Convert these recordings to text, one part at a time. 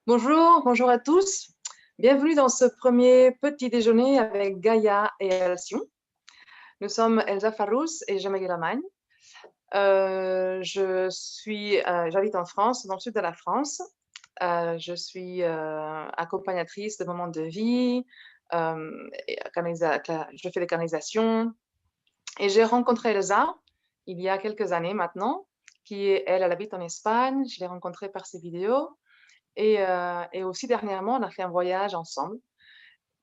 Bonjour, bonjour à tous. Bienvenue dans ce premier petit déjeuner avec Gaïa et Alcyon. Nous sommes Elsa Farous et Jamel Lamagne. J'habite en France, dans le sud de la France. Je suis accompagnatrice de moments de vie, je fais des canalisations. Et j'ai rencontré Elsa il y a quelques années maintenant, elle habite en Espagne. Je l'ai rencontrée par ses vidéos. Et aussi dernièrement, on a fait un voyage ensemble.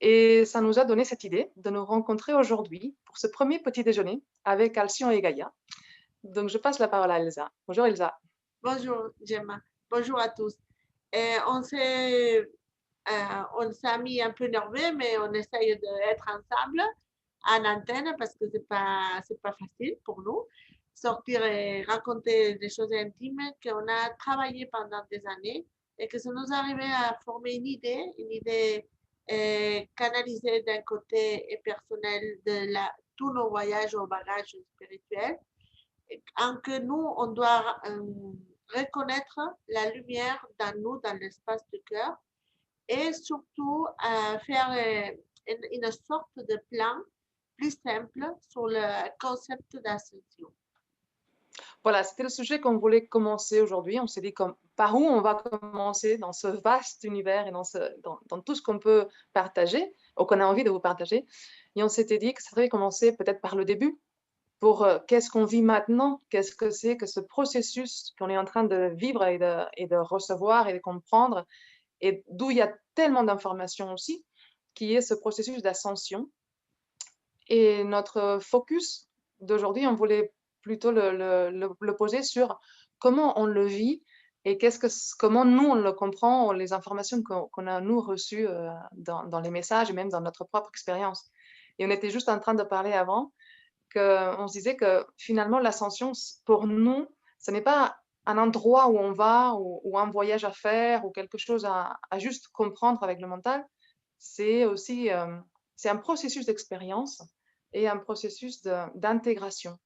Et ça nous a donné cette idée de nous rencontrer aujourd'hui pour ce premier petit déjeuner avec Alcyon et Gaïa. Donc, je passe la parole à Elsa. Bonjour Elsa. Bonjour Gemma, bonjour à tous. On s'est mis un peu nerveux, mais on essaye d'être ensemble en antenne parce que c'est pas facile pour nous. Sortir et raconter des choses intimes qu'on a travaillé pendant des années et que ça nous arrivait à former une idée canalisée d'un côté et personnel tous nos voyages au bagage spirituel, en que nous, on doit reconnaître la lumière dans nous, dans l'espace du cœur, et surtout faire une sorte de plan plus simple sur le concept d'ascension. Voilà, c'était le sujet qu'on voulait commencer aujourd'hui. On s'est dit par où on va commencer dans ce vaste univers et dans tout ce qu'on peut partager, ou qu'on a envie de vous partager. Et on s'était dit que ça devrait commencer peut-être par le début, pour qu'est-ce qu'on vit maintenant, qu'est-ce que c'est que ce processus qu'on est en train de vivre et de recevoir et de comprendre, et d'où il y a tellement d'informations aussi, qui est ce processus d'ascension. Et notre focus d'aujourd'hui, on voulait plutôt le poser sur comment on le vit et comment nous on le comprend, les informations qu'on a nous reçues dans les messages et même dans notre propre expérience. Et on était juste en train de parler avant qu'on se disait que finalement l'ascension, pour nous, ce n'est pas un endroit où on va ou un voyage à faire ou quelque chose à juste comprendre avec le mental. C'est aussi c'est un processus d'expérience et un processus d'intégration.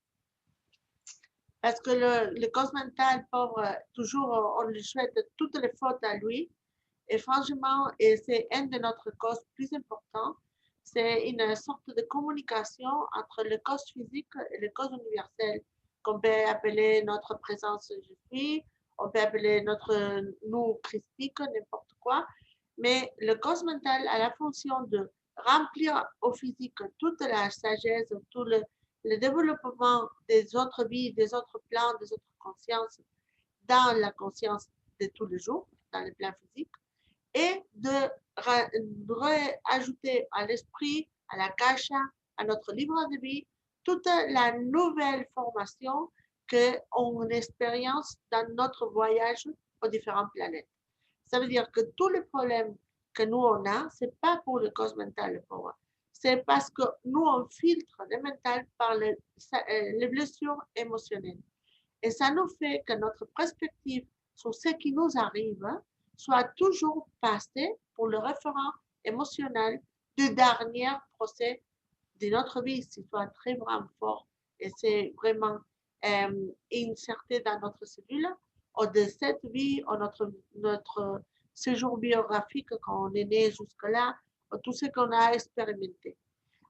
Parce que le cause mental, pauvre, toujours, on lui souhaite toutes les fautes à lui. Et franchement, et c'est un de notre cause plus important, c'est une sorte de communication entre le cause physique et le cause universel, qu'on peut appeler notre présence je suis, on peut appeler notre nous christique, n'importe quoi. Mais le cause mental a la fonction de remplir au physique toute la sagesse, tout le développement des autres vies, des autres plans, des autres consciences dans la conscience de tous les jours, dans le plan physique, et de réajouter à l'esprit, à la kasha, à notre livre de vie, toute la nouvelle formation qu'on expérience dans notre voyage aux différentes planètes. Ça veut dire que tous les problèmes que nous on a, c'est pas pour le cause mental, c'est parce que nous on filtre le mental par les blessures émotionnelles. Et ça nous fait que notre perspective sur ce qui nous arrive soit toujours passée pour le référent émotionnel du dernier procès de notre vie, si soit très vraiment fort. Et c'est vraiment inserté dans notre cellule, ou de cette vie, ou notre séjour biographique quand on est né jusque-là, ou tout ce qu'on a expérimenté.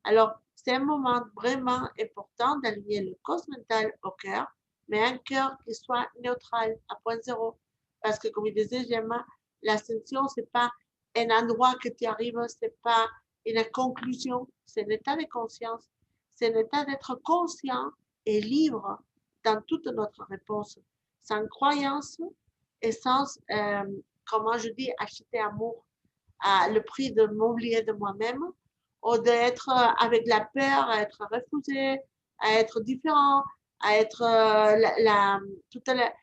Alors, c'est un moment vraiment important d'aligner le cause mental au cœur, mais un cœur qui soit neutral à point zéro. Parce que, comme je disais, Gemma, l'ascension, ce n'est pas un endroit que tu arrives, ce n'est pas une conclusion, c'est un état de conscience, c'est un état d'être conscient et libre dans toute notre réponse, sans croyance et sans, comment je dis, acheter amour à le prix de m'oublier de moi-même, ou d'être avec la peur, à être refusé, à être différent, à être toute la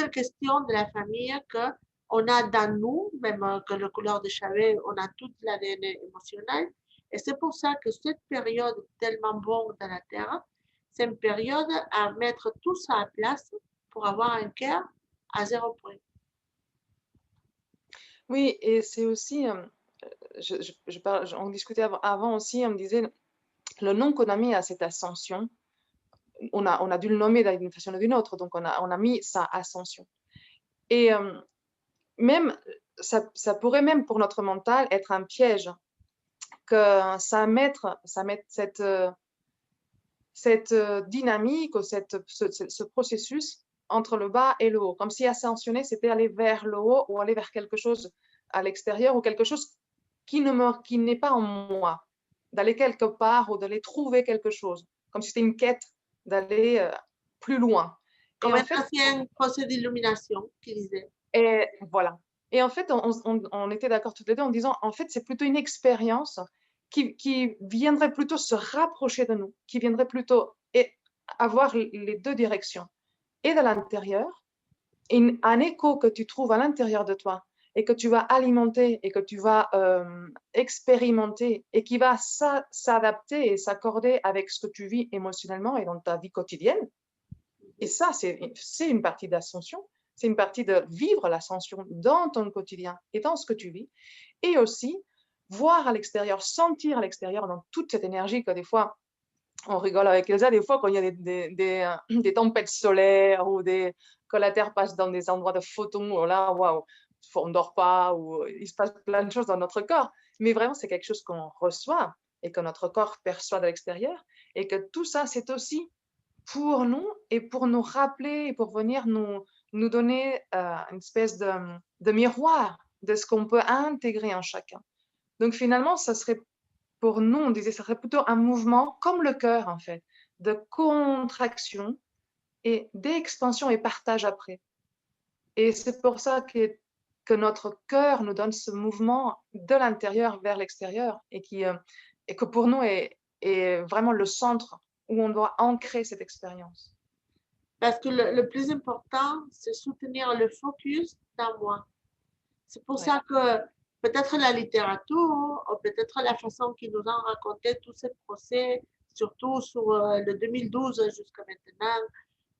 question de la famille qu'on a dans nous, même que le couleur de cheveux, on a toute l'ADN émotionnel. Et c'est pour ça que cette période tellement bonne dans la Terre, c'est une période à mettre tout ça à place pour avoir un cœur à 0 point. Oui, et c'est aussi, on discutait avant aussi, on me disait le nom qu'on a mis à cette ascension, on a dû le nommer d'une façon ou d'une autre, donc on a mis ça ascension. Et même ça pourrait même pour notre mental être un piège, que ça mette cette dynamique ou ce processus entre le bas et le haut, comme si ascensionner, c'était aller vers le haut ou aller vers quelque chose à l'extérieur ou quelque chose qui n'est pas en moi, d'aller quelque part ou d'aller trouver quelque chose, comme si c'était une quête d'aller plus loin. Et Comme en un fait, ancien procès d'illumination qui disait. et voilà. Et en fait, on était d'accord toutes les deux en disant, en fait, c'est plutôt une expérience qui viendrait plutôt se rapprocher de nous, qui viendrait plutôt avoir les deux directions, et de l'intérieur, un écho que tu trouves à l'intérieur de toi et que tu vas alimenter et que tu vas expérimenter et qui va s'adapter et s'accorder avec ce que tu vis émotionnellement et dans ta vie quotidienne. Et ça, c'est une partie d'ascension. C'est une partie de vivre l'ascension dans ton quotidien et dans ce que tu vis. Et aussi, voir à l'extérieur, sentir à l'extérieur dans toute cette énergie que des fois, on rigole avec Elsa, des fois quand il y a des tempêtes solaires ou que la Terre passe dans des endroits de photons, oh là, waouh, on ne dort pas ou il se passe plein de choses dans notre corps. Mais vraiment, c'est quelque chose qu'on reçoit et que notre corps perçoit de l'extérieur. Et que tout ça, c'est aussi pour nous et pour nous rappeler et pour venir nous donner une espèce de miroir de ce qu'on peut intégrer en chacun. Donc finalement, ça serait pour nous, on disait, ça serait plutôt un mouvement comme le cœur en fait, de contraction et d'expansion et partage après. Et c'est pour ça que notre cœur nous donne ce mouvement de l'intérieur vers l'extérieur et que pour nous est vraiment le centre où on doit ancrer cette expérience. Parce que le plus important, c'est soutenir le focus dans moi. C'est pour Ouais. ça que peut-être la littérature, ou peut-être la façon qu'ils nous ont raconté tous ces procès, surtout sur le 2012 jusqu'à maintenant,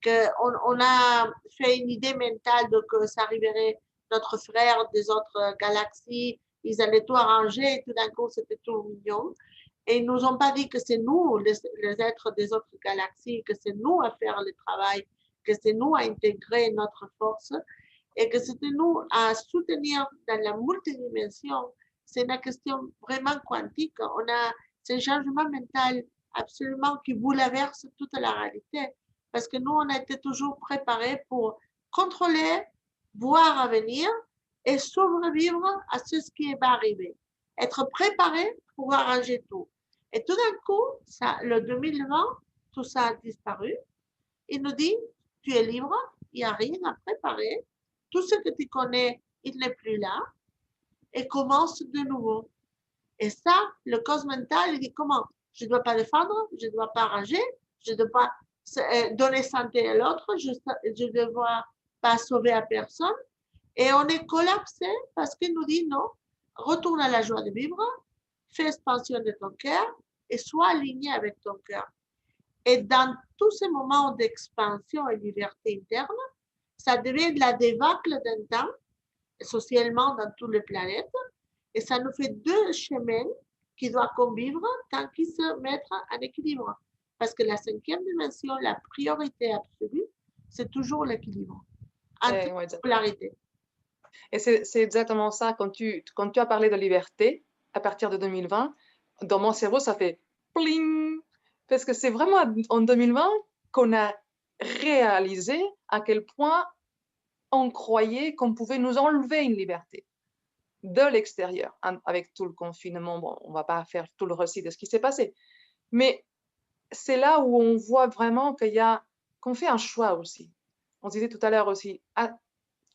qu'on a fait une idée mentale de que ça arriverait notre frère des autres galaxies, ils allaient tout arranger et tout d'un coup c'était tout mignon. Et ils nous ont pas dit que c'est nous, les êtres des autres galaxies, que c'est nous à faire le travail, que c'est nous à intégrer notre force et que c'était nous à soutenir dans la multidimension. C'est une question vraiment quantique. On a ce changement mental absolument qui bouleverse toute la réalité. Parce que nous, on a été toujours préparés pour contrôler, voir à venir et survivre à ce qui va arriver. Être préparé pour arranger tout. Et tout d'un coup, ça, le 2020, tout ça a disparu. Il nous dit, tu es libre, il n'y a rien à préparer. Tout ce que tu connais, il n'est plus là. Et commence de nouveau. Et ça, le cause mental, il dit comment? Je ne dois pas défendre, je ne dois pas arranger, je ne dois pas donner santé à l'autre, je ne dois pas sauver à personne. Et on est collapsé parce qu'il nous dit non, retourne à la joie de vivre, fais expansion de ton cœur et sois aligné avec ton cœur. Et dans tous ces moments d'expansion et de liberté interne, ça devient de la débâcle d'un temps, socialement dans toutes les planètes, et ça nous fait deux chemins qui doivent convivre tant qu'ils se mettent en équilibre. Parce que la cinquième dimension, la priorité absolue, c'est toujours l'équilibre entre Ouais, les polarités. et c'est exactement ça. Quand tu as parlé de liberté, à partir de 2020, dans mon cerveau, ça fait pling. Parce que c'est vraiment en 2020 qu'on a réalisé à quel point on croyait qu'on pouvait nous enlever une liberté de l'extérieur, avec tout le confinement. Bon, on ne va pas faire tout le récit de ce qui s'est passé. Mais c'est là où on voit vraiment qu'on fait un choix aussi. On disait tout à l'heure aussi,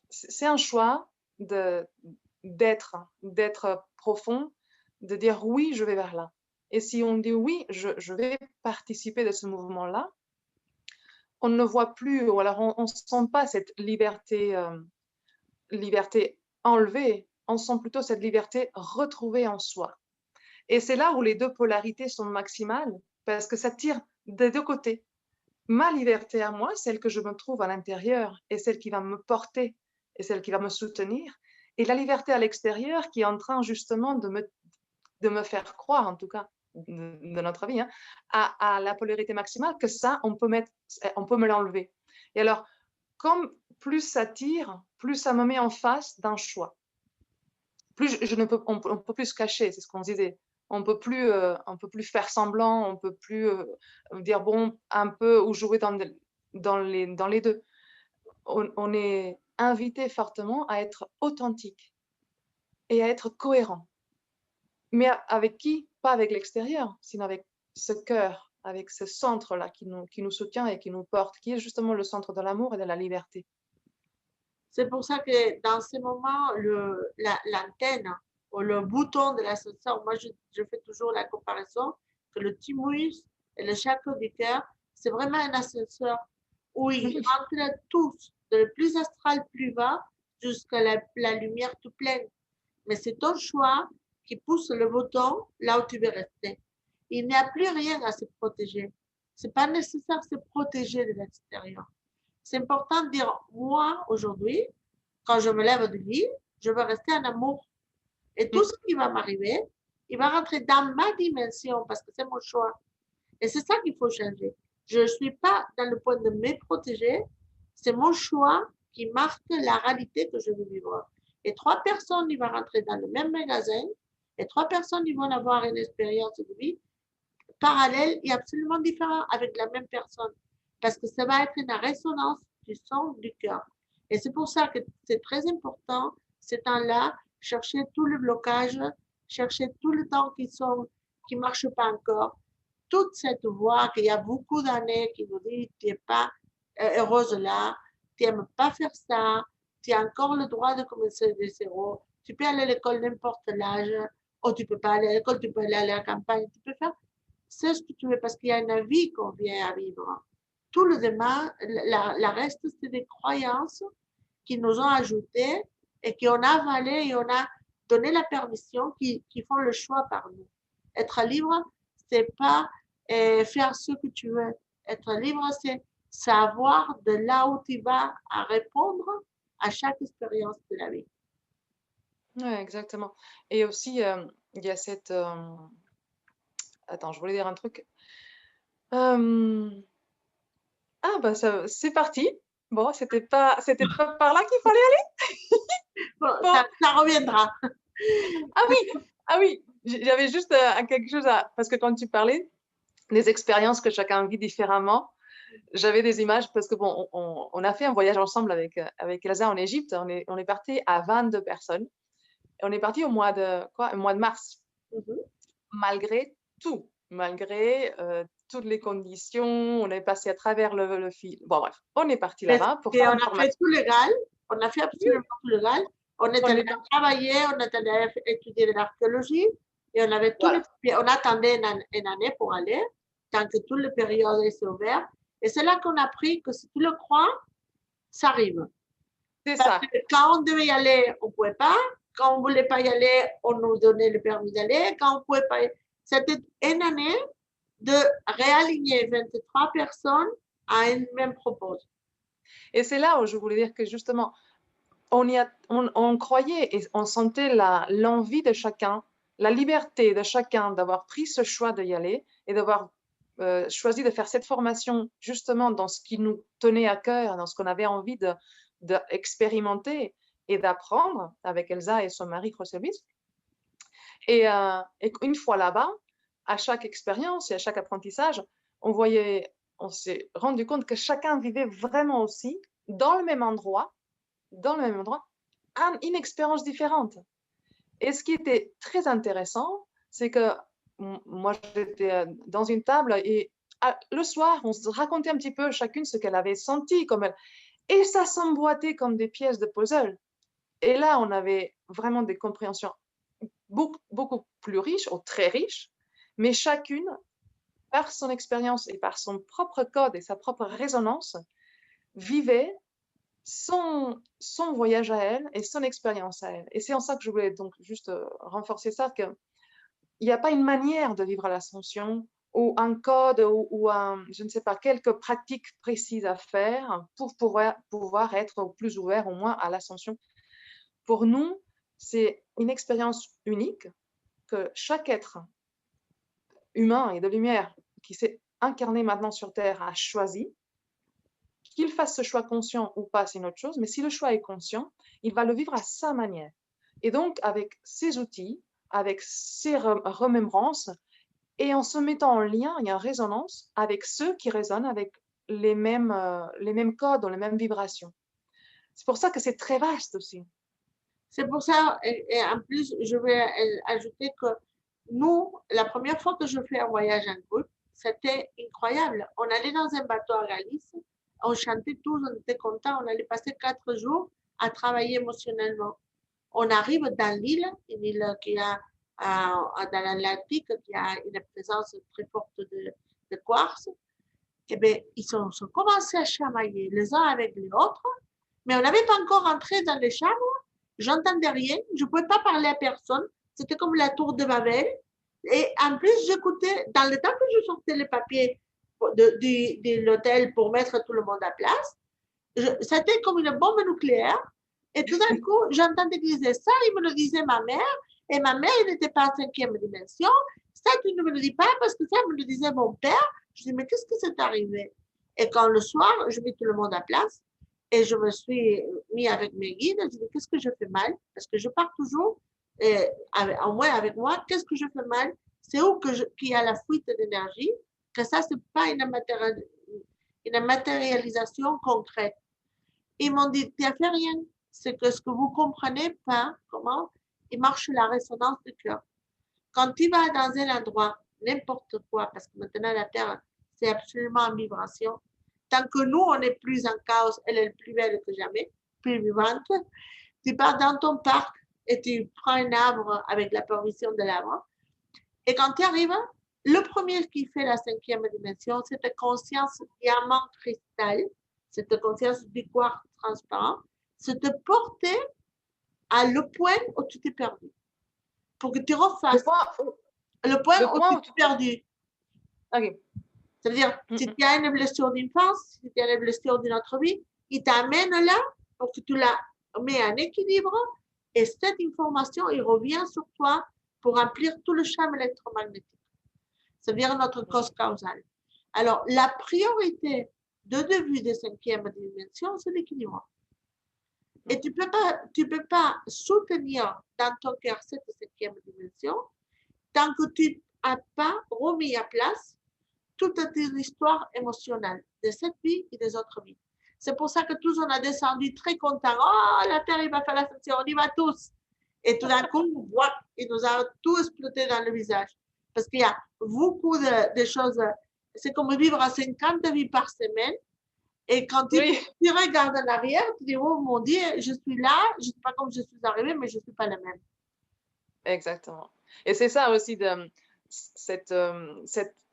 c'est un choix d'être profond, de dire oui, je vais vers là. Et si on dit oui, je vais participer de ce mouvement-là, on ne voit plus, ou alors on ne sent pas cette liberté enlevée, on sent plutôt cette liberté retrouvée en soi. Et c'est là où les deux polarités sont maximales, parce que ça tire des deux côtés. Ma liberté à moi, celle que je me trouve à l'intérieur, est celle qui va me porter et celle qui va me soutenir. Et la liberté à l'extérieur qui est en train justement de me faire croire, en tout cas de notre vie, hein, à la polarité maximale, que ça, on peut me l'enlever. Et alors, comme plus ça tire, plus ça me met en face d'un choix. on peut plus se cacher, c'est ce qu'on disait. On peut plus faire semblant, on peut plus dire bon, un peu ou jouer dans les deux. On est invité fortement à être authentique et à être cohérent. Mais avec qui? Pas avec l'extérieur, sinon avec ce cœur, avec ce centre-là qui nous soutient et qui nous porte, qui est justement le centre de l'amour et de la liberté. C'est pour ça que dans ces moments, l'antenne ou le bouton de l'ascenseur, moi je fais toujours la comparaison que le thymus et le chakra du cœur, c'est vraiment un ascenseur où ils Oui, rentrent tous, de le plus astral plus bas jusqu'à la lumière tout pleine. Mais c'est ton choix qui pousse le bouton là où tu veux rester. Il n'y a plus rien à se protéger. C'est pas nécessaire de se protéger de l'extérieur. C'est important de dire, moi, aujourd'hui, quand je me lève du lit, je veux rester en amour. Et tout ce qui va m'arriver, il va rentrer dans ma dimension parce que c'est mon choix. Et c'est ça qu'il faut changer. Je ne suis pas dans le point de me protéger, c'est mon choix qui marque la réalité que je veux vivre. Et trois personnes, ils vont rentrer dans le même magasin et trois personnes, ils vont avoir une expérience de vie parallèle et absolument différente avec la même personne. Parce que ça va être une résonance du son du cœur. Et c'est pour ça que c'est très important, ces temps-là, chercher tout le blocage, chercher tout le temps qui ne marche pas encore, toute cette voix qu'il y a beaucoup d'années qui nous dit tu n'es pas heureuse là, tu n'aimes pas faire ça, tu as encore le droit de commencer de zéro, tu peux aller à l'école n'importe l'âge, ou tu ne peux pas aller à l'école, tu peux aller à la campagne, tu peux faire c'est ce que tu veux parce qu'il y a une vie qu'on vient à vivre. Tout le demain, la reste, c'est des croyances qui nous ont ajoutées et qu'on a avalées et on a donné la permission qui font le choix par nous. Être libre, c'est pas faire ce que tu veux. Être libre, c'est savoir de là où tu vas à répondre à chaque expérience de la vie. ouais, exactement. Et aussi, il y a cette... Attends, je voulais dire un truc. Euh, Ah, bah ça, c'est parti. Bon, c'était pas par là qu'il fallait aller. Bon, Bon, ça reviendra. ah oui, ah oui, j'avais juste quelque chose à... Parce que quand tu parlais des expériences que chacun vit différemment, j'avais des images parce que bon, on a fait un voyage ensemble avec Elsa en Égypte. On est parti à 22 personnes. Et on est parti au mois de mars, malgré tout, malgré toutes les conditions. On est passé à travers le fil. Bon, bref, on est parti là-bas pour Et faire on une a fait formation. tout légal, on a fait absolument tout légal. On est On allé est parti, travailler, on est allé étudier de l'archéologie et on avait tous les voilà, papiers. On attendait une année pour aller, tant que toute la période est ouverte. Et c'est là qu'on a appris que si tu le crois, ça arrive. c'est Parce ça. que quand on devait y aller, on ne pouvait pas. Quand on ne voulait pas y aller, on nous donnait le permis d'aller. Quand on ne pouvait pas, c'était une année de réaligner 23 personnes à une même propos. Et c'est là où je voulais dire que justement, on croyait et on sentait l'envie de chacun, la liberté de chacun d'avoir pris ce choix d'y aller et d'avoir choisi de faire cette formation justement dans ce qui nous tenait à cœur, dans ce qu'on avait envie d'expérimenter et d'apprendre avec Elsa et son mari Crossebis. Et une fois là-bas, à chaque expérience et à chaque apprentissage, on s'est rendu compte que chacun vivait vraiment aussi dans le même endroit, une expérience différente. Et ce qui était très intéressant, c'est que moi, j'étais dans une table et le soir, on se racontait un petit peu chacune ce qu'elle avait senti, et ça s'emboîtait comme des pièces de puzzle. Et là, on avait vraiment des compréhensions beaucoup plus riches, ou très riches, mais chacune, par son expérience et par son propre code et sa propre résonance, vivait son voyage à elle et son expérience à elle. Et c'est en ça que je voulais donc juste renforcer ça, qu'il n'y a pas une manière de vivre l'ascension ou un code je ne sais pas, quelques pratiques précises à faire pour pouvoir être plus ouvert au moins à l'ascension. Pour nous, c'est une expérience unique que chaque être humain et de lumière qui s'est incarné maintenant sur Terre a choisi. Qu'il fasse ce choix conscient ou pas, c'est une autre chose, mais si le choix est conscient, il va le vivre à sa manière. Et donc, avec ces outils, avec ces remémbrances, et en se mettant en lien et en résonance avec ceux qui résonnent avec les mêmes codes, les mêmes vibrations. C'est pour ça que c'est très vaste aussi. C'est pour ça, et en plus, je vais ajouter que nous, la première fois que je fais un voyage en groupe, c'était incroyable. On allait dans un bateau à Galice, on chantait tous, on était contents, on allait passer 4 jours à travailler émotionnellement. On arrive dans l'île, une île qui a dans l'Atlantique, qui a une présence très forte de quartz. Eh bien, ils ont commencé à chamailler les uns avec les autres, mais on n'avait pas encore entré dans les chambres. J'entendais rien, je ne pouvais pas parler à personne. C'était comme la tour de Babel. Et en plus, j'écoutais, dans le temps que je sortais les papiers de l'hôtel pour mettre tout le monde à place, c'était comme une bombe nucléaire. Et tout d'un coup, j'entendais qu'ils disaient ça, il me le disait ma mère, et ma mère, elle n'était pas en 5e dimension. Ça, tu ne me le dis pas parce que ça me le disait mon père. Je dis, mais qu'est-ce que c'est arrivé? Et quand le soir, je mets tout le monde à place, et je me suis mis avec mes guides, je dis, qu'est-ce que je fais mal? Parce que je pars toujours, au moins avec moi, qu'est-ce que je fais mal? C'est où qu'il y a la fuite d'énergie, que ça, c'est pas une matérialisation concrète. Ils m'ont dit, tu n'as fait rien. C'est que ce que vous comprenez pas, comment il marche la résonance du cœur. Quand tu vas dans un endroit, n'importe quoi, parce que maintenant la Terre, c'est absolument en vibration. Tant que nous, on est plus en chaos, elle est plus belle que jamais, plus vivante. Tu pars dans ton parc et tu prends un arbre avec la permission de l'arbre. Et quand tu arrives, le premier qui fait la 5e dimension, c'est ta conscience diamant cristal, cette conscience du quartz transparent, c'est te porter à le point où tu t'es perdu. Pour que tu refasses le point où tu t'es perdu. Okay. C'est-à-dire, si tu as une blessure d'enfance, si tu as une blessure d'une autre vie, il t'amène là pour que tu la mets en équilibre et cette information, il revient sur toi pour remplir tout le champ électromagnétique. C'est-à-dire notre cause causale. Alors, la priorité de début de 5e dimension, c'est l'équilibre. Et tu peux pas soutenir dans ton cœur cette 5e dimension tant que tu n'as pas remis à place toute ton histoire émotionnelle de cette vie et des autres vies. C'est pour ça que tous on a descendu très contents. Oh, la Terre, il va faire l'ascension, on y va tous. Et tout d'un coup, il nous a tout exploté dans le visage. Parce qu'il y a beaucoup de choses. C'est comme vivre à 50 vies par semaine. Et quand tu regardes en arrière, tu dis, oh mon Dieu, je suis là, je ne sais pas comment je suis arrivée, mais je ne suis pas la même. Exactement. Et c'est ça aussi, cette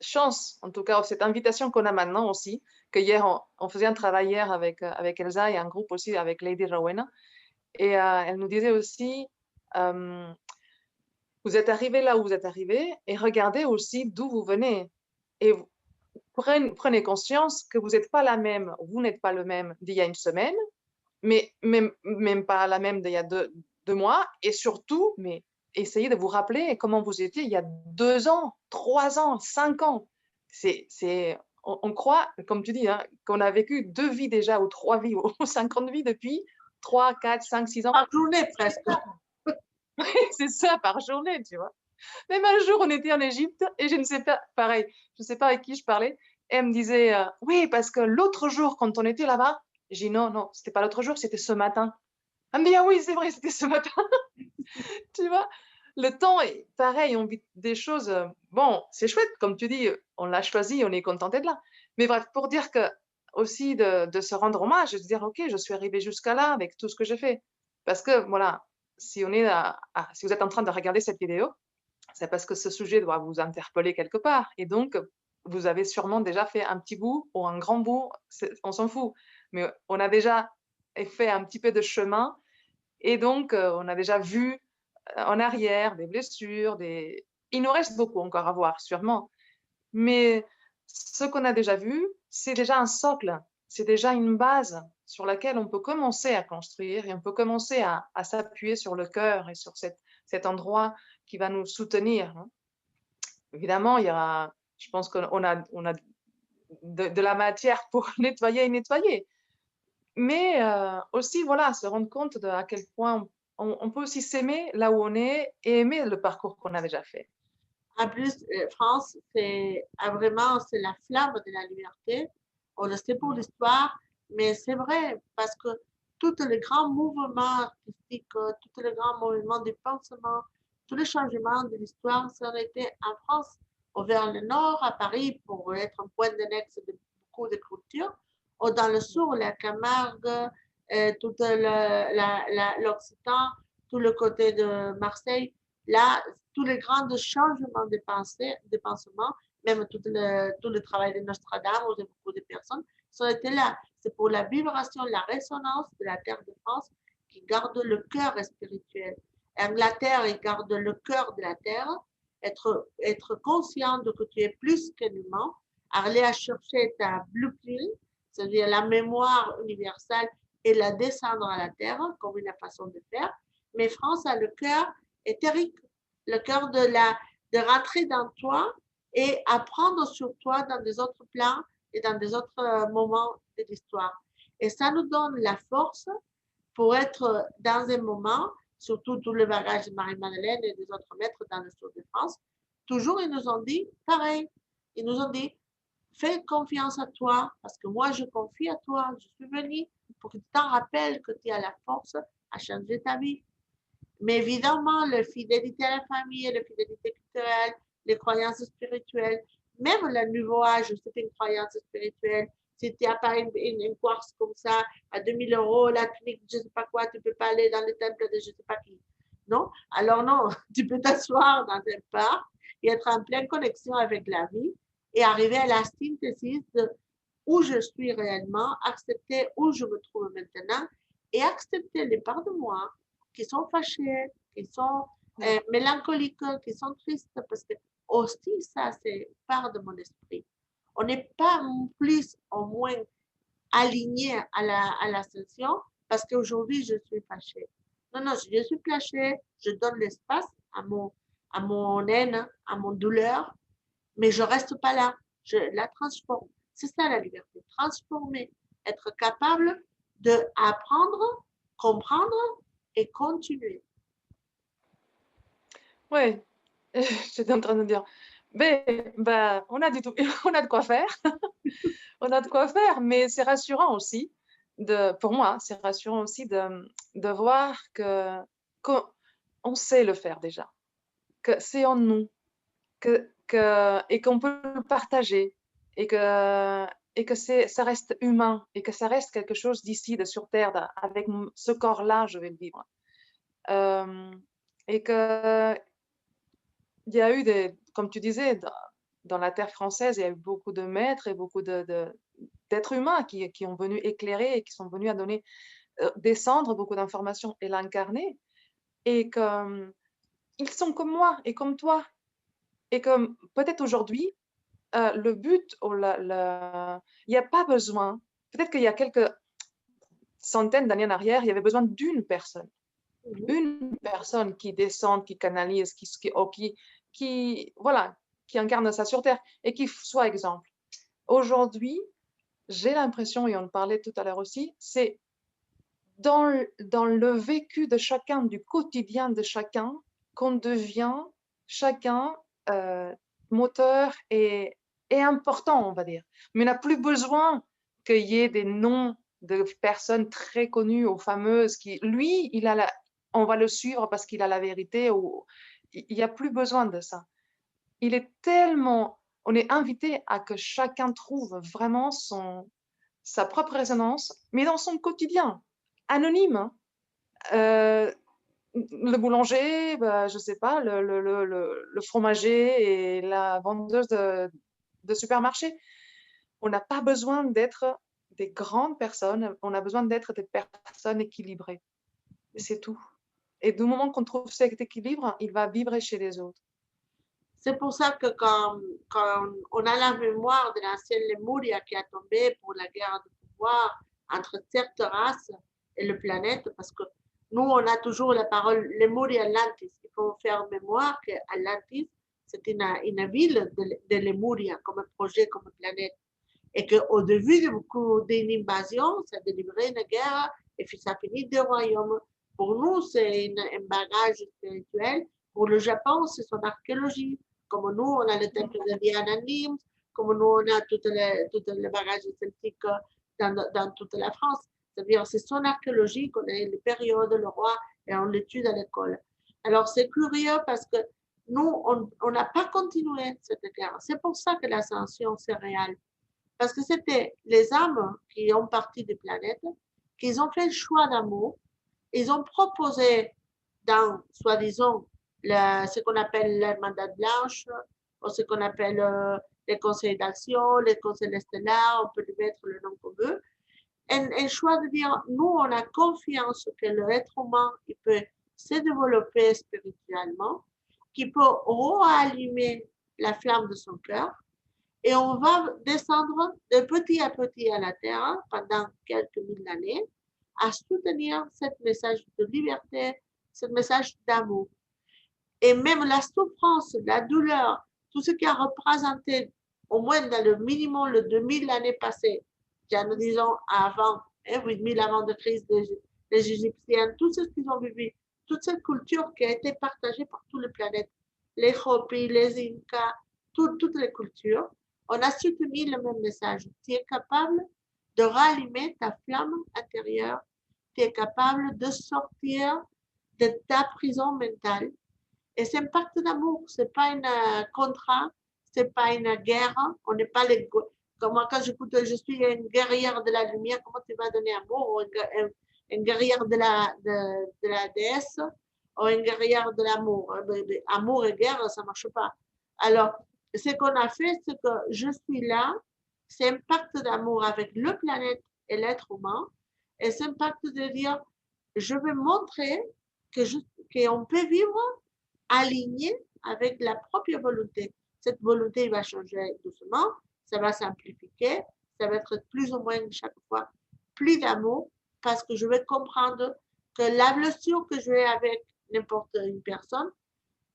chance, en tout cas, cette invitation qu'on a maintenant aussi, que hier, on faisait un travail hier avec Elsa et un groupe aussi avec Lady Rowena. Et elle nous disait aussi, vous êtes arrivé là où vous êtes arrivé et regardez aussi d'où vous venez. Et prenez conscience que vous n'êtes pas la même, vous n'êtes pas le même d'il y a une semaine, mais même pas la même d'il y a deux mois. Et surtout, mais essayez de vous rappeler comment vous étiez il y a 2 ans, 3 ans, 5 ans. On croit, comme tu dis, hein, qu'on a vécu 2 vies déjà, ou 3 vies, ou 50 vies depuis 3, 4, 5, 6 ans. Par journée presque. C'est ça, par journée, tu vois. Même un jour, on était en Égypte et je ne sais pas, pareil, je ne sais pas avec qui je parlais. Et elle me disait, oui, parce que l'autre jour, quand on était là-bas, j'ai dit non, c'était pas l'autre jour, c'était ce matin. Elle me dit, ah oui, c'est vrai, c'était ce matin. Tu vois, le temps est pareil, on vit des choses. Bon, c'est chouette, comme tu dis, on l'a choisi, on est contenté de là. Mais bref, pour dire que aussi de se rendre hommage, de se dire, ok, je suis arrivée jusqu'à là avec tout ce que j'ai fait. Parce que voilà, si vous êtes en train de regarder cette vidéo, c'est parce que ce sujet doit vous interpeller quelque part. Et donc, vous avez sûrement déjà fait un petit bout ou un grand bout, on s'en fout. Mais on a déjà fait un petit peu de chemin. Et donc, on a déjà vu en arrière des blessures, il nous reste beaucoup encore à voir, sûrement. Mais ce qu'on a déjà vu, c'est déjà un socle, c'est déjà une base sur laquelle on peut commencer à construire et on peut commencer à s'appuyer sur le cœur et sur cet endroit qui va nous soutenir. Hein. Évidemment, je pense qu'on a de la matière pour nettoyer et nettoyer. Mais aussi, voilà, se rendre compte à quel point on peut aussi s'aimer là où on est et aimer le parcours qu'on a déjà fait. En plus, France, c'est vraiment c'est la flamme de la liberté. On le sait pour l'histoire, mais c'est vrai parce que tous les grands mouvements artistiques, tous les grands mouvements de pensement, tous les changements de l'histoire, ça aurait été en France, ou vers le nord, à Paris, pour être un point d'annexe de beaucoup de cultures, ou dans le sud, la Camargue, tout l'Occitan, tout le côté de Marseille. Là, tous les grands changements de pensée, de pensement, même tout le travail de Nostradamus de beaucoup de personnes, sont été là. C'est pour la vibration, la résonance de la terre de France qui garde le cœur spirituel. Angleterre, il garde le cœur de la terre, être conscient de que tu es plus qu'un humain, aller à chercher ta blueprint, c'est-à-dire la mémoire universelle, et la descendre à la terre comme une façon de faire. Mais France a le cœur éthérique, le cœur de rentrer dans toi et apprendre sur toi dans des autres plans et dans des autres moments de l'histoire. Et ça nous donne la force pour être dans un moment, surtout tout le bagage de Marie-Madeleine et des autres maîtres dans le sud de France, toujours ils nous ont dit pareil. Ils nous ont dit, fais confiance à toi, parce que moi je confie à toi, je suis venue pour que tu t'en rappelles que tu as la force à changer ta vie. Mais évidemment, la fidélité à la famille, la fidélité culturelle, les croyances spirituelles, même le nouveau âge, c'est une croyance spirituelle. Si tu n'as pas une course comme ça à 2000 euros, la clinique, je ne sais pas quoi, tu ne peux pas aller dans le temple de je ne sais pas qui. Non? Alors non, tu peux t'asseoir dans un parc et être en pleine connexion avec la vie et arriver à la synthèse de où je suis réellement, accepter où je me trouve maintenant et accepter les parts de moi qui sont fâchés, qui sont mélancoliques, qui sont tristes, parce que aussi ça, c'est part de mon esprit. On n'est pas plus ou moins aligné à l'ascension parce qu'aujourd'hui, je suis fâchée. Non, non, je suis fâchée, je donne l'espace à mon haine, à mon douleur, mais je ne reste pas là, je la transforme. C'est ça la liberté, transformer, être capable d'apprendre, comprendre et continuer. Oui, j'étais en train de dire, ben, on a du tout, on a de quoi faire, on a de quoi faire, mais c'est rassurant aussi, pour moi, c'est rassurant aussi de voir qu'on sait le faire déjà, que c'est en nous, et qu'on peut le partager, et que ça reste humain, et que ça reste quelque chose d'ici, de sur Terre, avec ce corps-là, je vais le vivre. Et que il y a eu comme tu disais, dans la terre française, il y a eu beaucoup de maîtres et beaucoup d'êtres humains qui ont venu éclairer et qui sont venus à donner, descendre beaucoup d'informations et l'incarner. Et que, ils sont comme moi et comme toi. Et que peut-être aujourd'hui, le but, il n'y a pas besoin, peut-être qu'il y a quelques centaines d'années en arrière, il y avait besoin d'une personne. Une personne qui descende, qui canalise, voilà, qui incarne ça sur Terre et qui soit exemple. Aujourd'hui, j'ai l'impression, et on en parlait tout à l'heure aussi, c'est dans le vécu de chacun, du quotidien de chacun, qu'on devient chacun moteur et important, on va dire. Mais on n'a plus besoin qu'il y ait des noms de personnes très connues ou fameuses qui, lui, on va le suivre parce qu'il a la vérité, ou il n'y a plus besoin de ça. On est invité à que chacun trouve vraiment sa propre résonance, mais dans son quotidien, anonyme. Hein. Le boulanger, je sais pas, le fromager et la vendeuse de supermarché. On n'a pas besoin d'être des grandes personnes, on a besoin d'être des personnes équilibrées. C'est tout. Et du moment qu'on trouve cet équilibre, il va vibrer chez les autres. C'est pour ça que quand on a la mémoire de l'ancienne Lemuria qui a tombé pour la guerre de pouvoir entre cette race et le planète, parce que nous, on a toujours la parole Lemuria Atlantis. Il faut faire mémoire qu'Atlantis, c'est une ville de Lemuria comme projet, comme planète. Et qu'au début de beaucoup d'une invasion, ça a délivré une guerre et puis ça finit deux royaumes Pour nous, c'est un bagage spirituel. Pour le Japon, c'est son archéologie. Comme nous, on a le temple de Diane à Nîmes, comme nous, on a tout le bagage celtique dans toute la France. C'est-à-dire, c'est son archéologie qu'on a les périodes, le roi, et on l'étudie à l'école. Alors, c'est curieux parce que nous, on n'a pas continué cette guerre. C'est pour ça que l'ascension, c'est réel. Parce que c'était les âmes qui ont parti des planètes, qui ont fait le choix d'amour. Ils ont proposé dans, soi-disant, ce qu'on appelle l'hermandad blanche, ou ce qu'on appelle les conseils d'action, les conseils stellaires, on peut lui mettre le nom qu'on veut. Un choix de dire, nous, on a confiance que l'être humain, il peut se développer spirituellement, qu'il peut rallumer la flamme de son cœur, et on va descendre de petit à petit à la terre pendant quelques mille années à soutenir ce message de liberté, ce message d'amour. Et même la souffrance, la douleur, tout ce qui a représenté, au moins dans le minimum, le 2000 années passées, nous disons avant, 8000 avant de crise des Égyptiens, tout ce qu'ils ont vécu, toute cette culture qui a été partagée par toute la planète, les Hopis, les Incas, toutes les cultures, on a soutenu le même message. Tu es capable de rallumer ta flamme intérieure, tu es capable de sortir de ta prison mentale. Et c'est un pacte d'amour, ce n'est pas un contrat, ce n'est pas une guerre. On n'est pas les. Comme quand j'écoute, je suis une guerrière de la lumière, comment tu vas donner amour? Ou une guerrière de la déesse, ou une guerrière de l'amour. Amour et guerre, ça ne marche pas. Alors, ce qu'on a fait, c'est que je suis là, c'est un pacte d'amour avec le planète et l'être humain, et c'est un pacte de dire, je vais montrer qu'on peut vivre aligné avec la propre volonté. Cette volonté va changer doucement, ça va s'amplifier, ça va être plus ou moins chaque fois plus d'amour, parce que je vais comprendre que la blessure que j'ai avec n'importe une personne,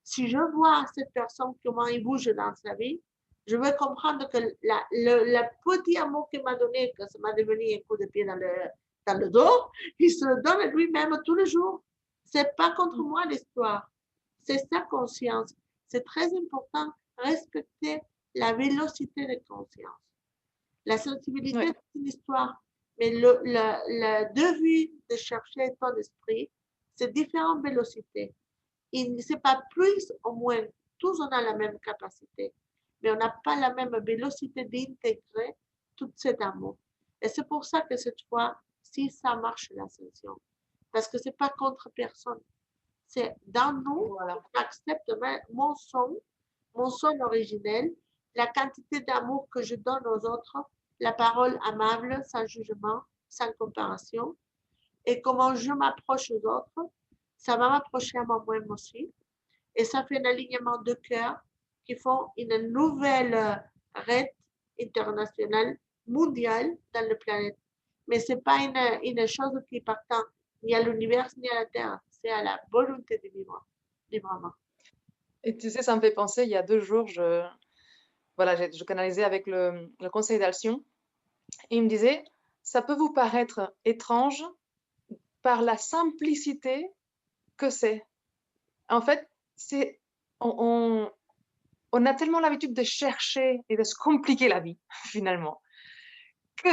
si je vois cette personne, comment il bouge dans sa vie, je vais comprendre que le petit amour qu'il m'a donné, que ça m'a devenu un coup de pied dans le dos, il se le donne lui-même tous les jours. C'est pas contre moi l'histoire, c'est sa conscience. C'est très important, respecter la vélocité de conscience. La sensibilité, Oui. c'est une histoire, mais le devis de chercher ton esprit, c'est différentes vélocités. Il ne sait pas plus ou moins, tous on a la même capacité, mais on n'a pas la même vélocité d'intégrer tout cet amour. Et c'est pour ça que cette fois, si ça marche l'ascension, parce que ce n'est pas contre personne, c'est dans nous, Voilà. j'accepte mon son originel, la quantité d'amour que je donne aux autres, la parole amable, sans jugement, sans comparaison, et comment je m'approche aux autres, ça va m'approcher à moi-même aussi. Et ça fait un alignement de cœur qui font une nouvelle règle internationale, mondiale dans la planète. Mais ce n'est pas une chose qui partant ni à l'univers ni à la Terre, c'est à la volonté de vivre librement. Et tu sais, ça me fait penser, il y a 2 jours, voilà, je canalisais avec le conseil d'Alcyon et il me disait, ça peut vous paraître étrange par la simplicité que c'est. En fait, on, on a tellement l'habitude de chercher et de se compliquer la vie, finalement, que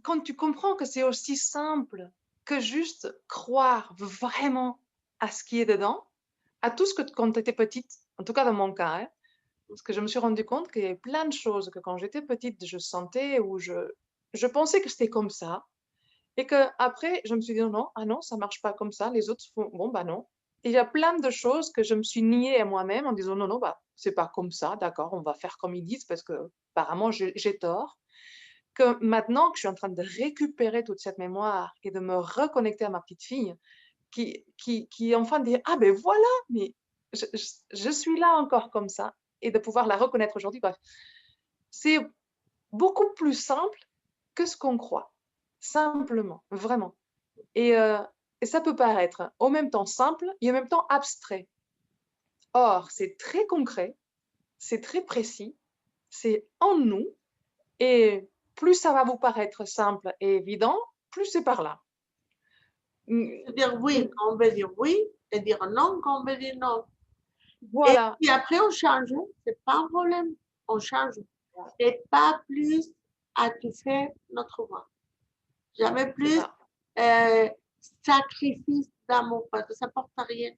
quand tu comprends que c'est aussi simple que juste croire vraiment à ce qui est dedans, à tout ce que quand tu étais petite, en tout cas dans mon cas, hein, parce que je me suis rendu compte qu'il y avait plein de choses que quand j'étais petite, je sentais ou je pensais que c'était comme ça. Et que après, je me suis dit non, ah non, ça marche pas comme ça. Les autres font, bon, bah non. Et il y a plein de choses que je me suis niée à moi-même en disant non, non, bah, c'est pas comme ça, d'accord, on va faire comme ils disent parce que apparemment j'ai tort. Que maintenant que je suis en train de récupérer toute cette mémoire et de me reconnecter à ma petite fille, qui enfin dit ah ben voilà, mais je suis là encore comme ça et de pouvoir la reconnaître aujourd'hui, bref, c'est beaucoup plus simple que ce qu'on croit, simplement, vraiment. Et, et ça peut paraître en même temps simple et en même temps abstrait. Or, c'est très concret, c'est très précis, c'est en nous, et plus ça va vous paraître simple et évident, plus c'est par là. Dire oui quand on veut dire oui et dire non quand on veut dire non. Et Voilà. puis après, on change, c'est pas un problème, on change. Et pas plus à tout faire notre voix. Jamais C'est plus ça. sacrifice d'amour parce que ça porte à rien.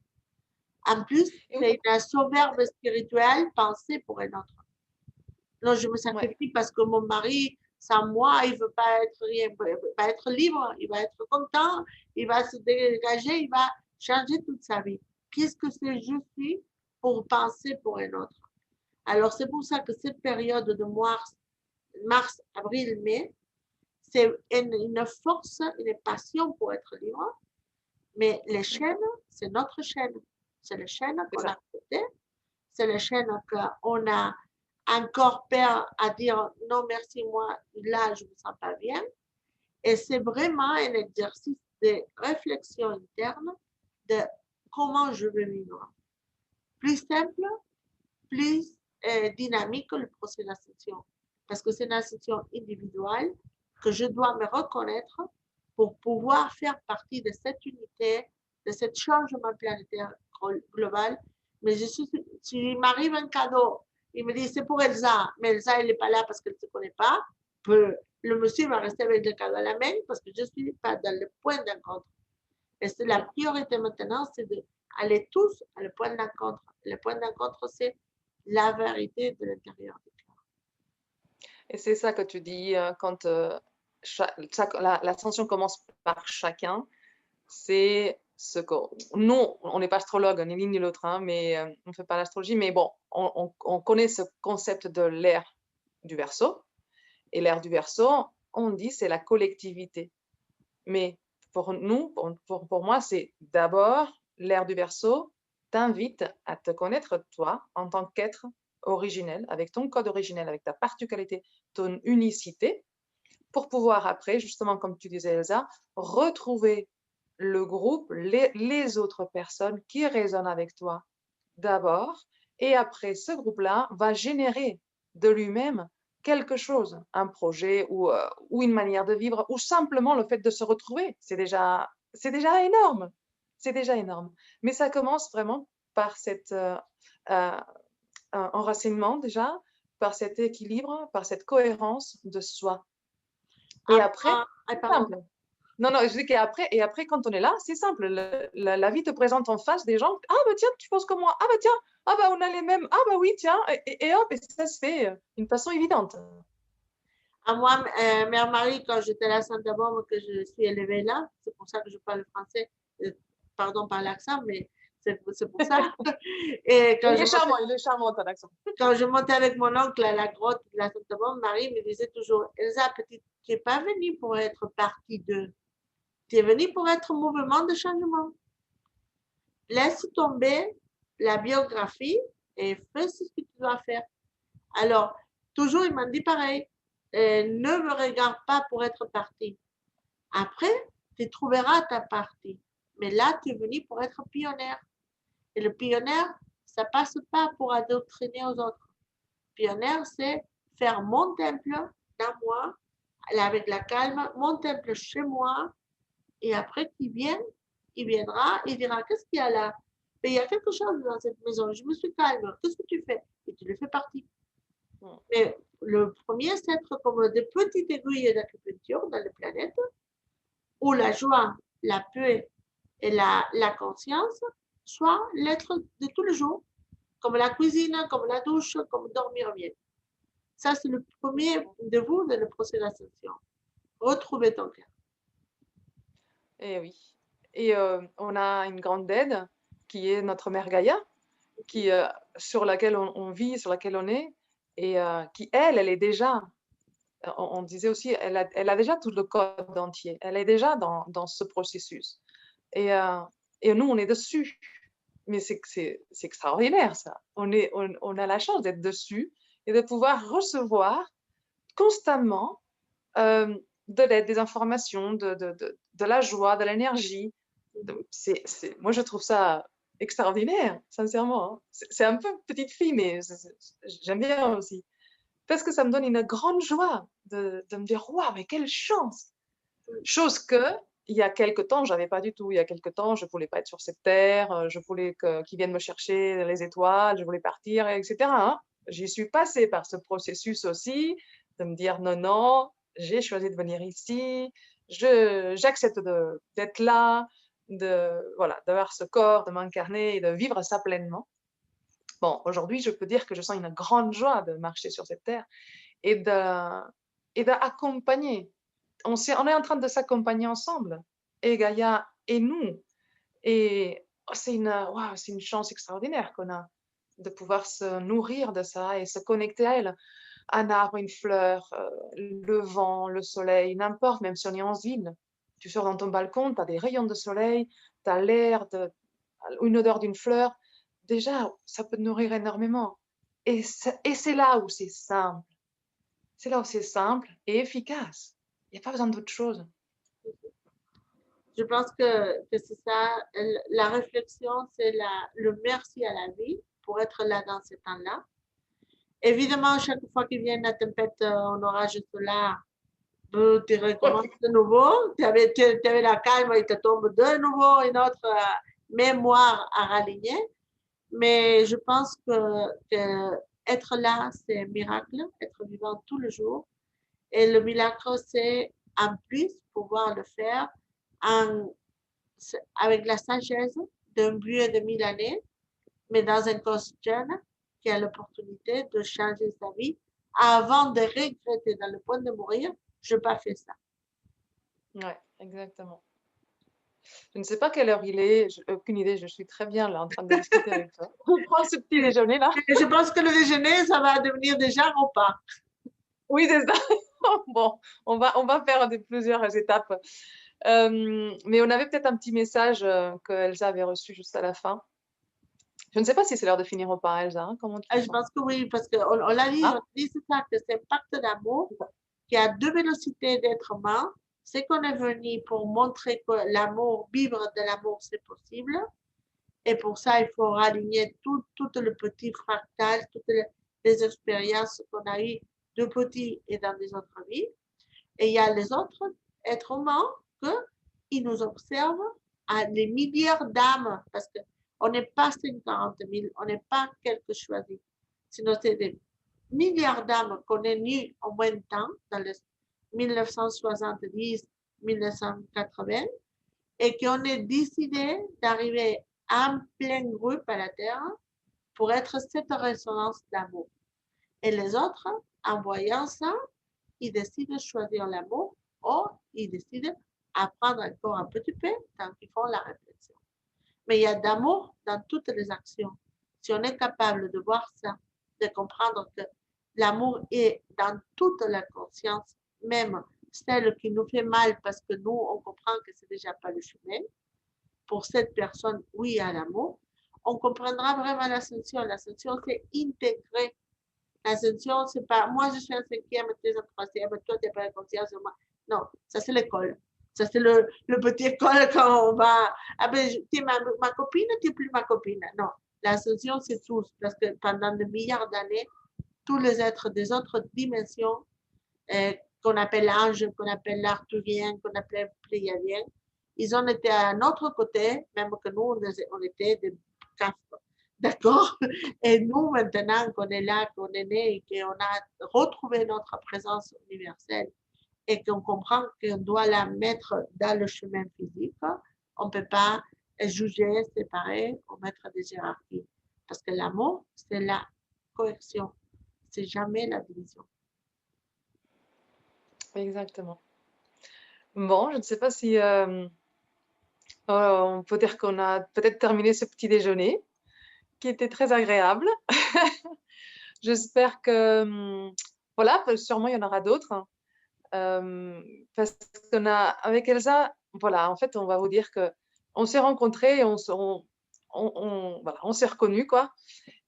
En plus, Et c'est une sauvegarde spirituelle pensée pour un autre. Non, je me ouais, sacrifie parce que mon mari, sans moi, il ne veut pas être rien, il veut pas être libre, il va être content, il va se dégager, il va changer toute sa vie. Qu'est-ce que c'est je suis pour penser pour un autre? Alors, c'est pour ça que cette période de mars, avril, mai, c'est une force, une passion pour être libre. Mais les chaînes, c'est notre chaîne. C'est les chaînes c'est qu'on a ça. côté. C'est les chaînes qu'on a encore peur à dire non, merci, moi, là, je ne me sens pas bien. Et c'est vraiment un exercice de réflexion interne de comment je veux vivre. Plus simple, plus dynamique le processus d'ascension. Parce que c'est une ascension individuelle que je dois me reconnaître pour pouvoir faire partie de cette unité, de ce changement planétaire global. Mais s'il m'arrive un cadeau, il me dit c'est pour Elsa, mais Elsa, elle n'est pas là parce qu'elle ne se connaît pas, le monsieur va rester avec le cadeau à la main parce que je ne suis pas dans le point d'encontre. Et c'est la priorité maintenant, c'est d'aller tous à le point d'encontre. Le point d'encontre, c'est la vérité de l'intérieur du cœur. Et c'est ça que tu dis quand l'ascension commence par chacun. C'est ce que nous, on n'est pas astrologue, ni l'une ni l'autre, hein, mais on ne fait pas l'astrologie. Mais bon, on connaît ce concept de l'ère du Verseau. Et l'ère du Verseau, on dit c'est la collectivité. Mais pour nous, pour moi, c'est d'abord l'ère du Verseau t'invite à te connaître toi en tant qu'être originel, avec ton code originel, avec ta particularité, ton unicité, pour pouvoir après, justement, comme tu disais Elsa, retrouver le groupe, les autres personnes qui résonnent avec toi d'abord, et après, ce groupe-là va générer de lui-même quelque chose, un projet ou une manière de vivre, ou simplement le fait de se retrouver. C'est déjà énorme. C'est déjà énorme. Mais ça commence vraiment par cet enracinement déjà, par cet équilibre, par cette cohérence de soi. Et À après, moi, ah, c'est pardon, simple. Non, non, je dis qu'après, et après, quand on est là, c'est simple. La vie te présente en face des gens. Ah, bah tiens, tu penses comme moi. Ah, bah tiens, ah, bah on a les mêmes. Ah, bah oui, tiens. Et hop, et ça se fait d'une façon évidente. à moi, mère Marie, quand j'étais à Saint-Baume, que je suis élevée là, c'est pour ça que je parle français, pardon par l'accent, mais c'est pour ça. Et Il est charmant, ton accent. quand je montais avec mon oncle à la grotte de la Sainte-Baume, Marie me disait toujours, Elsa, petite, tu n'es pas venue pour être partie d'eux. Tu es venue pour être mouvement de changement. Laisse tomber la biographie et fais ce que tu dois faire. Alors, toujours, il m'a dit pareil, ne me regarde pas pour être parti. Après, tu trouveras ta partie. Mais là, tu es venu pour être pionnière. Et le pionnière, ça passe pas pour adoctriner aux autres. Pionnière, c'est faire mon temple dans moi, avec la calme, mon temple chez moi, et après qu'il vienne, il viendra, il dira, qu'est-ce qu'il y a là? Mais il y a quelque chose dans cette maison, je me suis calme, qu'est-ce que tu fais? Et tu le fais partie. Mais le premier, c'est être comme des petites aiguilles d'acupuncture dans la planète, où la joie, la paix et la conscience soient l'être de tous les jours, comme la cuisine, comme la douche, comme dormir bien. Ça, c'est le premier de vous dans le processus d'ascension. Retrouver ton cœur. Et oui. Et on a une grande aide qui est notre mère Gaïa, qui, sur laquelle on vit, sur laquelle on est, et qui, elle est déjà, on disait aussi, elle a déjà tout le code entier. Elle est déjà dans ce processus. Et, euh, et nous, on est dessus. Mais c'est extraordinaire, ça. On a la chance d'être dessus et de pouvoir recevoir constamment de l'aide, des informations, de la joie, de l'énergie. Moi, je trouve ça extraordinaire, sincèrement, hein. C'est un peu petite fille, mais j'aime bien aussi. Parce que ça me donne une grande joie de me dire, waouh, mais quelle chance! Chose que il y a quelque temps, j'avais pas du tout. Il y a quelque temps, je voulais pas être sur cette terre, je voulais qu'ils viennent me chercher les étoiles, je voulais partir, etc., hein. J'y suis passée par ce processus aussi, de me dire: «Non, non, j'ai choisi de venir ici, j'accepte d'être là, voilà, d'avoir ce corps, de m'incarner et de vivre ça pleinement». Bon, aujourd'hui, je peux dire que je sens une grande joie de marcher sur cette terre et d'accompagner. On est en train de s'accompagner ensemble, et Gaïa et nous. Et waouh, c'est une chance extraordinaire qu'on a de pouvoir se nourrir de ça et se connecter à elle. Un arbre, une fleur, le vent, le soleil, n'importe, même si on est en ville. Tu sors dans ton balcon, tu as des rayons de soleil, tu as une odeur d'une fleur. Déjà, ça peut te nourrir énormément. Et c'est là où c'est simple. C'est là où c'est simple et efficace. Il n'y a pas besoin d'autre chose. Je pense que c'est ça. La réflexion, c'est le merci à la vie pour être là dans ce temps-là. Évidemment, chaque fois qu'il vient la tempête, un orage solaire, tu recommences de nouveau. Tu avais la calme et tu tombes de nouveau une autre mémoire à raligner. Mais je pense que être là, c'est un miracle, être vivant tout le jour. Et le miracle, c'est en plus pouvoir le faire en, avec la sagesse d'un vieux de 1000 années, mais dans un corps jeune qui a l'opportunité de changer sa vie avant de regretter dans le point de mourir, je n'ai pas fait ça. Ouais, exactement. Je ne sais pas quelle heure il est, aucune idée, je suis très bien là en train de discuter avec toi. On prend ce petit déjeuner là. Je pense que le déjeuner, ça va devenir déjà repas. Oui, c'est ça. Bon, on va faire plusieurs étapes. Mais on avait peut-être un petit message que Elsa avait reçu juste à la fin. Je ne sais pas si c'est l'heure de finir au pas, Elsa, hein. Comment tu Je sens? pense que oui, parce qu'on l'a dit, Ah, on dit c'est ça, que c'est un pacte d'amour qui a deux vélocités d'être humain. C'est qu'on est venu pour montrer que l'amour, vivre de l'amour, c'est possible. Et pour ça, il faut raligner tout le petit fractal, toutes les expériences qu'on a eues de petit et dans des autres vies. Et il y a les autres êtres humains qui nous observent à des milliards d'âmes, parce qu'on n'est pas 50 000, on n'est pas quelques choisis, sinon c'est des milliards d'âmes qu'on est nus en même temps, dans les 1970-1980, et qu'on est décidé d'arriver en plein groupe à la Terre pour être cette résonance d'amour. Et les autres, en voyant ça, ils décident de choisir l'amour ou ils décident d'apprendre encore un petit peu tant qu'ils font la réflexion. Mais il y a d'amour dans toutes les actions. Si on est capable de voir ça, de comprendre que l'amour est dans toute la conscience, même celle qui nous fait mal parce que nous, on comprend que c'est déjà pas le chemin. Pour cette personne, oui, il y a l'amour. On comprendra vraiment l'ascension. L'ascension, c'est intégrer. L'ascension, c'est pas moi, je suis en cinquième, tu es en troisième, toi, tu n'as pas la conscience de moi. Non, ça, c'est l'école. Ça, c'est le petit école quand on va. Ah ben, tu es ma copine, tu n'es plus ma copine. Non, l'ascension, c'est tous. Parce que pendant des milliards d'années, tous les êtres des autres dimensions, qu'on appelle ange, qu'on appelle arthurien, qu'on appelle pléiadien, ils ont été à notre côté, même que nous, on était des cafres. D'accord? Et nous, maintenant qu'on est là, qu'on est né et qu'on a retrouvé notre présence universelle et qu'on comprend qu'on doit la mettre dans le chemin physique, on ne peut pas juger, séparer ou mettre des hiérarchies. Parce que l'amour, c'est la cohésion. C'est jamais la division. exactement. Bon, je ne sais pas si on peut dire qu'on a peut-être terminé ce petit déjeuner qui était très agréable. J'espère que, voilà, sûrement il y en aura d'autres, hein. Parce qu'on a, avec Elsa, voilà, en fait, on va vous dire que on s'est rencontrés, et voilà, on s'est reconnus, quoi.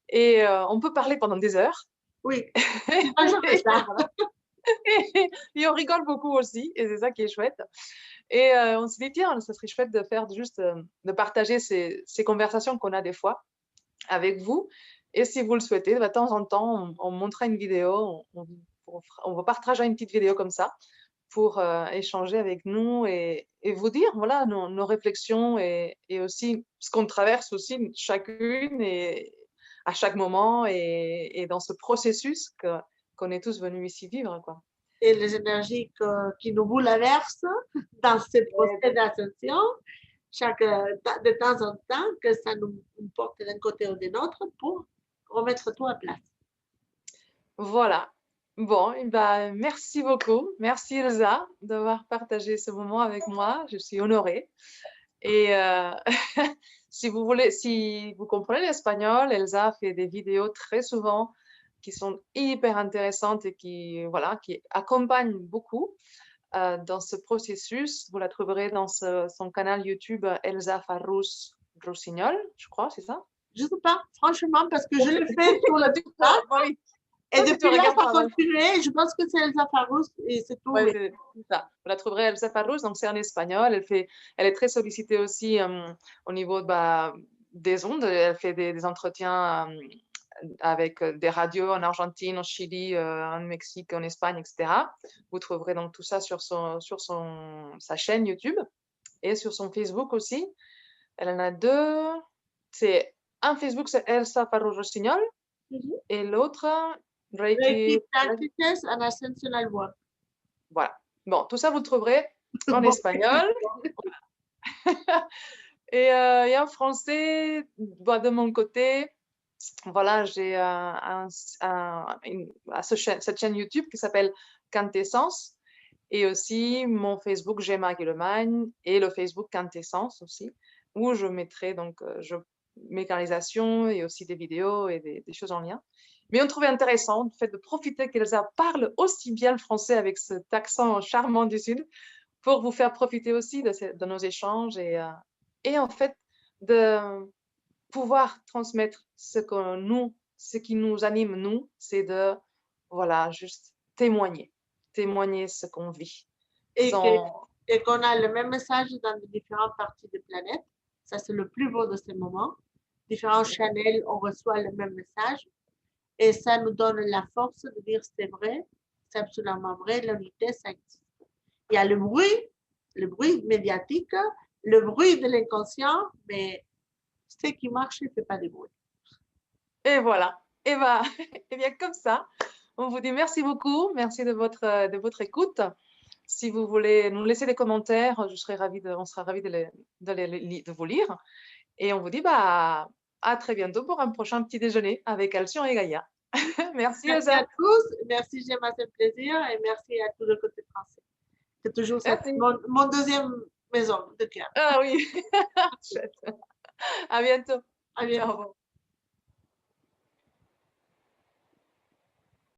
Et on peut parler pendant des heures. Oui, c'est toujours ça. Voilà. Et on rigole beaucoup aussi, et c'est ça qui est chouette. Et on s'est dit, tiens, ça serait chouette de faire juste, de partager ces conversations qu'on a des fois avec vous. Et si vous le souhaitez, de temps en temps, on montrera une vidéo, on vous partagera une petite vidéo comme ça pour échanger avec nous et vous dire voilà nos réflexions et aussi ce qu'on traverse aussi chacune et à chaque moment et dans ce processus qu'on est tous venus ici vivre, quoi. Et les énergies qui nous bouleversent dans ces procès d'ascension, de temps en temps, que ça nous porte d'un côté ou de l'autre pour remettre tout à place. Voilà. Bon, et ben, merci beaucoup. Merci Elsa d'avoir partagé ce moment avec moi. Je suis honorée. Et si vous voulez, si vous comprenez l'espagnol, Elsa fait des vidéos très souvent qui sont hyper intéressantes et qui, voilà, qui accompagnent beaucoup dans ce processus. Vous la trouverez dans son canal YouTube Elsa Farrus Rossignol, je crois, c'est ça? Je ne sais pas, franchement, parce que je l'ai fait sur le TikTok. Oui. Et depuis là, ça a continué. Je pense que c'est Elsa Farrus et c'est tout. Ouais, c'est ça. Vous la trouverez Elsa Farrus, donc c'est en espagnol. Elle est très sollicitée aussi au niveau des ondes. Elle fait des entretiens avec des radios en Argentine, au Chili, en Mexique, en Espagne, etc. Vous trouverez donc tout ça sur sa chaîne YouTube et sur son Facebook aussi. Elle en a deux. C'est un Facebook, c'est Elsa Farrus Rossignol, et l'autre, Reiki Practices and Ascensional Work. Voilà. Bon, tout ça, vous le trouverez en espagnol. Et en français, de mon côté, voilà, j'ai cette chaîne YouTube qui s'appelle Quintessence et aussi mon Facebook Gemma Guillemane et le Facebook Quintessence aussi, où je mettrai donc mes canalisations et aussi des vidéos et des choses en lien. Mais on trouvait intéressant le fait de profiter qu'Elsa parle aussi bien le français avec cet accent charmant du Sud pour vous faire profiter aussi de nos échanges et en fait de pouvoir transmettre ce qui nous anime, nous, c'est de, voilà, juste témoigner ce qu'on vit. Et qu'on a le même message dans les différentes parties de la planète. Ça, c'est le plus beau de ces moments. Différents channels, on reçoit le même message. Et ça nous donne la force de dire c'est vrai, c'est absolument vrai, l'unité, ça existe. Il y a le bruit médiatique, le bruit de l'inconscient, mais ce qui marche, il ne fait pas de bruit. Et voilà. Et bien comme ça, on vous dit merci beaucoup, merci de votre écoute. Si vous voulez nous laisser des commentaires, on sera ravis de vous lire. Et on vous dit à très bientôt pour un prochain petit déjeuner avec Alcyon et Gaïa. Merci Elsa. À tous, merci Gemma, c'est un plaisir et merci à tout le côté français. C'est toujours mon deuxième maison de cœur. Ah oui, chouette. À bientôt. À bientôt. Au revoir.